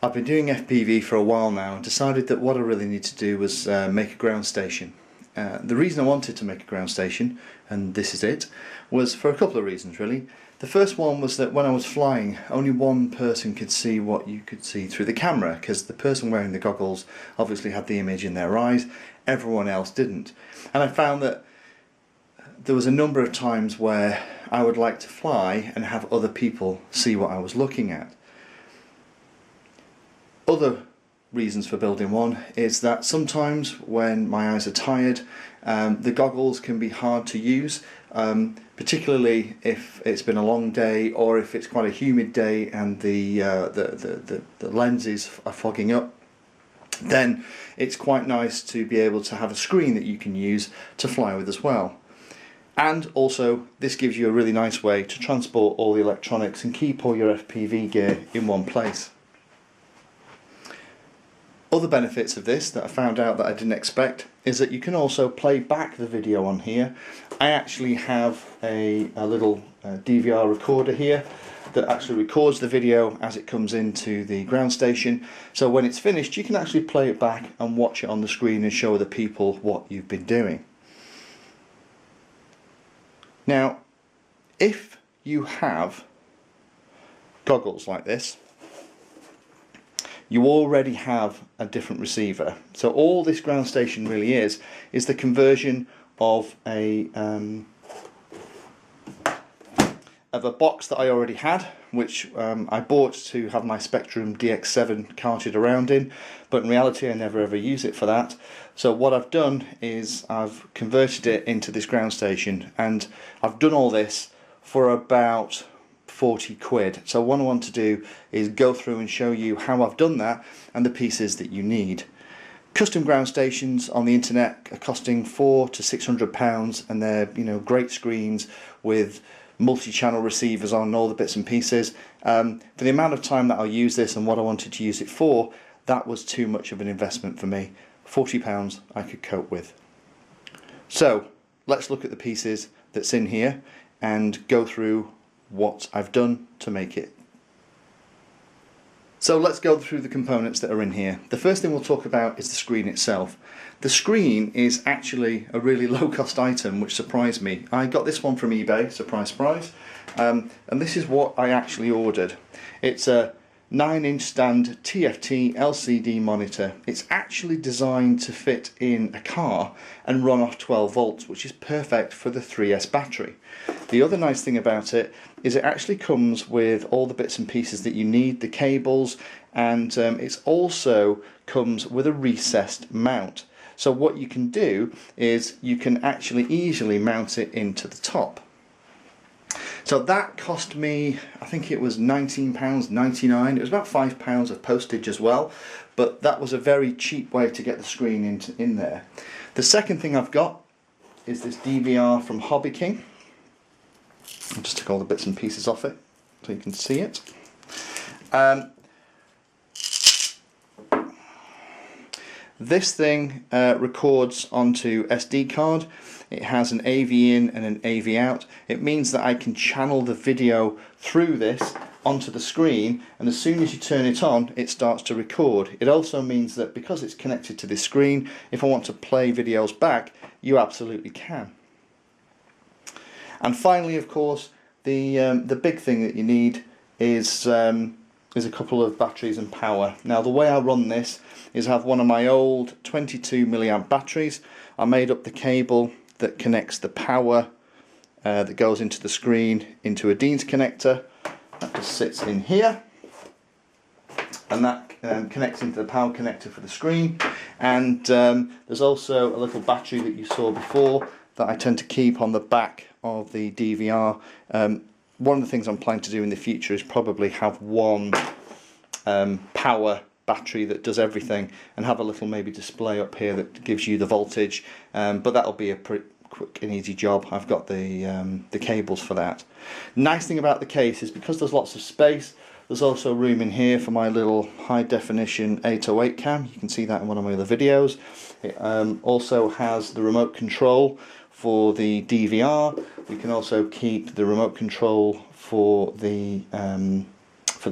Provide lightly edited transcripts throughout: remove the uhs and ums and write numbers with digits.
I've been doing FPV for a while now and decided that what I really need to do was make a ground station. The reason I wanted to make a ground station, and this is it, was for a couple of reasons really. The first one was that when I was flying, only one person could see what you could see through the camera, because the person wearing the goggles obviously had the image in their eyes, everyone else didn't. And I found that there was a number of times where I would like to fly and have other people see what I was looking at. Other reasons for building one is that sometimes when my eyes are tired, the goggles can be hard to use, particularly if it's been a long day or if it's quite a humid day and the lenses are fogging up. Then it's quite nice to be able to have a screen that you can use to fly with as well. And also this gives you a really nice way to transport all the electronics and keep all your FPV gear in one place. Other benefits of this that I found out that I didn't expect is that you can also play back the video on here. I actually have a little DVR recorder here that actually records the video as it comes into the ground station, so when it's finished you can actually play it back and watch it on the screen and show other people what you've been doing. Now, if you have goggles like this, you already have a different receiver. So all this ground station really is the conversion of a box that I already had, which I bought to have my Spectrum DX7 carted around in, but in reality I never ever use it for that. So what I've done is I've converted it into this ground station, and I've done all this for about 40 quid. So what I want to do is go through and show you how I've done that and the pieces that you need. Custom ground stations on the internet are costing £400 to £600, and they're, you know, great screens with multi-channel receivers on all the bits and pieces. For the amount of time that I'll use this and what I wanted to use it for, that was too much of an investment for me. £40 I could cope with. So let's look at the pieces that's in here and go through what I've done to make it. So let's go through the components that are in here. The first thing we'll talk about is the screen itself. The screen is actually a really low-cost item, which surprised me. I got this one from eBay, surprise surprise, and this is what I actually ordered. It's a 9-inch stand TFT LCD monitor. It's actually designed to fit in a car and run off 12 volts, which is perfect for the 3S battery. The other nice thing about it is it actually comes with all the bits and pieces that you need, the cables, and it also comes with a recessed mount. So what you can do is you can actually easily mount it into the top. So that cost me, I think it was £19.99. It was about £5 of postage as well, but that was a very cheap way to get the screen in there. The second thing I've got is this DVR from Hobby King. I'll just take all the bits and pieces off it so you can see it. This thing records onto SD card. It has an AV in and an AV out. It means that I can channel the video through this onto the screen, and as soon as you turn it on it starts to record. It also means that because it's connected to this screen, if I want to play videos back, you absolutely can. And finally, of course, the big thing that you need is a couple of batteries and power. Now the way I run this is I have one of my old 22 milliamp batteries. I made up the cable that connects the power that goes into the screen into a Dean's connector. That just sits in here, and that connects into the power connector for the screen. And there's also a little battery that you saw before that I tend to keep on the back of the DVR. One of the things I'm planning to do in the future is probably have one power battery that does everything, and have a little maybe display up here that gives you the voltage, but that'll be a pretty quick and easy job. I've got the cables for that. Nice thing about the case is because there's lots of space, there's also room in here for my little high definition 808 cam. You can see that in one of my other videos. It also has the remote control for the DVR. We can also keep the remote control for the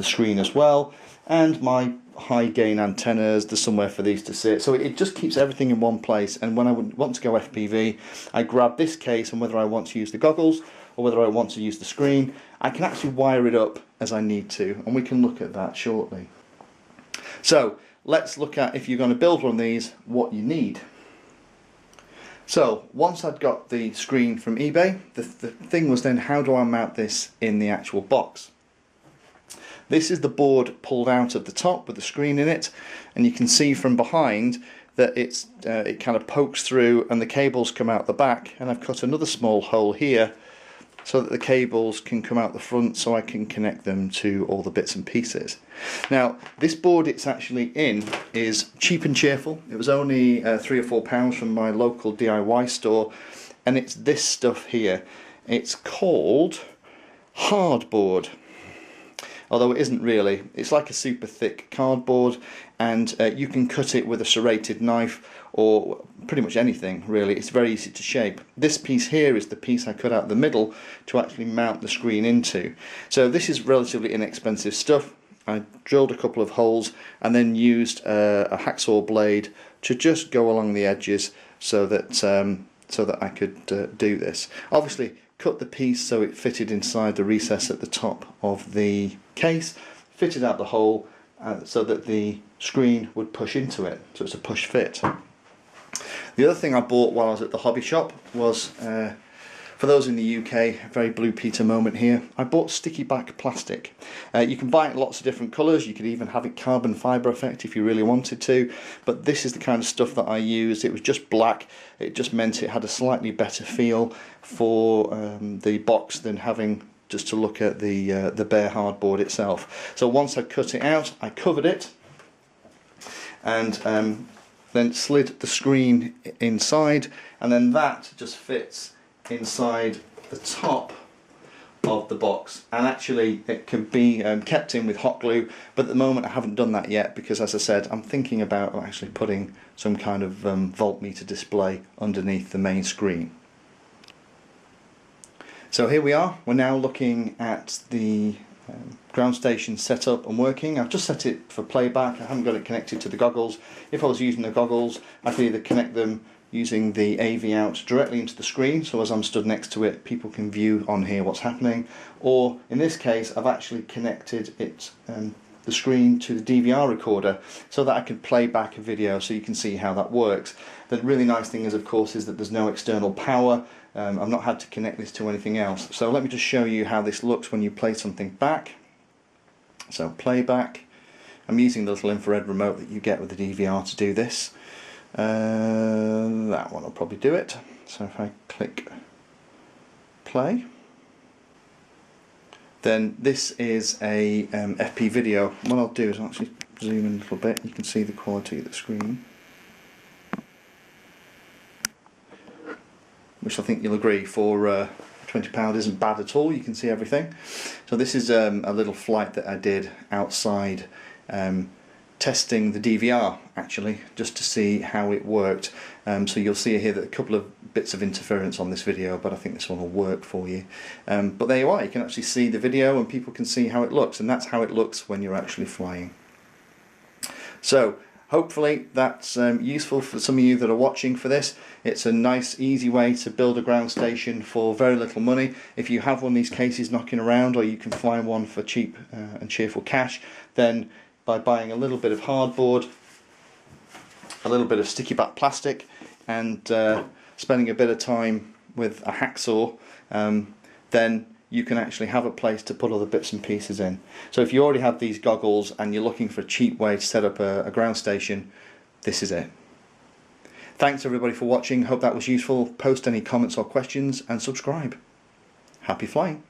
screen as well, and my high gain antennas, there's somewhere for these to sit, so it just keeps everything in one place. And when I want to go FPV, I grab this case, and whether I want to use the goggles or whether I want to use the screen, I can actually wire it up as I need to, and we can look at that shortly. So let's look at, if you're going to build one of these, what you need. So once I'd got the screen from eBay, the thing was then, how do I mount this in the actual box? This is the board pulled out of the top with the screen in it, and you can see from behind that it kind of pokes through and the cables come out the back, and I've cut another small hole here so that the cables can come out the front, so I can connect them to all the bits and pieces. Now this board it's actually in is cheap and cheerful. It was only £3 or £4 from my local DIY store, and it's this stuff here. It's called hardboard, although it isn't really. It's like a super thick cardboard, and you can cut it with a serrated knife or pretty much anything really. It's very easy to shape. This piece here is the piece I cut out the middle to actually mount the screen into. So this is relatively inexpensive stuff. I drilled a couple of holes and then used a hacksaw blade to just go along the edges so that I could do this. Obviously cut the piece so it fitted inside the recess at the top of the case, fitted out the hole so that the screen would push into it, so it's a push fit. The other thing I bought while I was at the hobby shop was, for those in the UK, very Blue Peter moment here, I bought sticky back plastic. You can buy it in lots of different colours, you could even have it carbon fibre effect if you really wanted to, but this is the kind of stuff that I used. It was just black, it just meant it had a slightly better feel for the box than having just to look at the bare hardboard itself. So once I cut it out, I covered it and then slid the screen inside, and then that just fits inside the top of the box, and actually it can be kept in with hot glue, but at the moment I haven't done that yet because, as I said, I'm thinking about actually putting some kind of voltmeter display underneath the main screen. So here we are, we're now looking at the ground station set up and working. I've just set it for playback, I haven't got it connected to the goggles. If I was using the goggles, I could either connect them using the AV out directly into the screen, so as I'm stood next to it people can view on here what's happening, or in this case I've actually connected it the screen to the DVR recorder so that I can play back a video so you can see how that works. The really nice thing is, of course, is that there's no external power. I've not had to connect this to anything else. So let me just show you how this looks when you play something back. So playback. I'm using the little infrared remote that you get with the DVR to do this. That one will probably do it. So if I click play, then this is a FP video. What I'll do is I'll actually zoom in a little bit. You can see the quality of the screen, which I think you'll agree for £20 isn't bad at all. You can see everything. So this is a little flight that I did outside, testing the DVR actually, just to see how it worked. So you'll see here that a couple of bits of interference on this video, but I think this one will work for you. But there you are, you can actually see the video and people can see how it looks, and that's how it looks when you're actually flying. So hopefully that's useful for some of you that are watching for this. It's a nice easy way to build a ground station for very little money. If you have one of these cases knocking around, or you can find one for cheap and cheerful cash, then by buying a little bit of hardboard, a little bit of sticky back plastic, and spending a bit of time with a hacksaw, then you can actually have a place to put all the bits and pieces in. So if you already have these goggles and you're looking for a cheap way to set up a ground station, this is it. Thanks everybody for watching, hope that was useful. Post any comments or questions and subscribe. Happy flying!